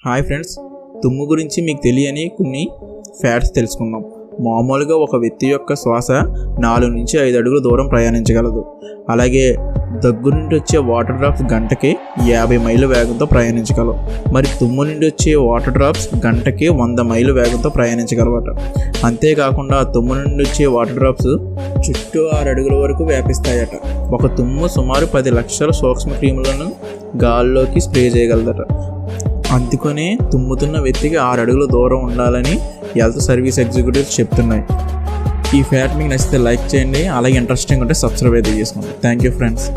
Hi friends, తుమ్ము గురించి మీకు తెలియని కొన్ని ఫ్యాక్ట్స్ తెలుసుకుందాం. మామూలుగా ఒక వ్యక్తి యొక్క శ్వాస 4 నుంచి 5 అడుగుల దూరం ప్రయాణించగలదు. అలాగే దగ్గు నుండి వచ్చే వాటర్ డ్రాప్స్ గంటకి 50 మైళ్ళ వేగంతో ప్రయాణించగలవు. మరి తుమ్ము నుండి వచ్చే వాటర్ డ్రాప్స్ గంటకి 100 మైళ్ళ వేగంతో ప్రయాణించగలవట. అంతేకాకుండా తుమ్ము నుండి వచ్చే వాటర్ డ్రాప్స్ చుట్టూ 6 అడుగుల వరకు వ్యాపిస్తాయట. ఒక తుమ్ము సుమారు 10 లక్షల సూక్ష్మ క్రిములను గాల్లోకి స్ప్రే చేయగలదట. అందుకనే తుమ్ముతున్న వ్యక్తికి 6 అడుగుల దూరం ఉండాలని హెల్త్ సర్వీస్ ఎగ్జిక్యూటివ్స్ చెప్తున్నాయి. ఈ ఫ్యాక్ట్ మీకు నచ్చితే లైక్ చేయండి. అలాగే ఇంట్రెస్టింగ్ ఉంటే సబ్స్క్రైబ్ అయితే చేసుకోండి. Thank you friends.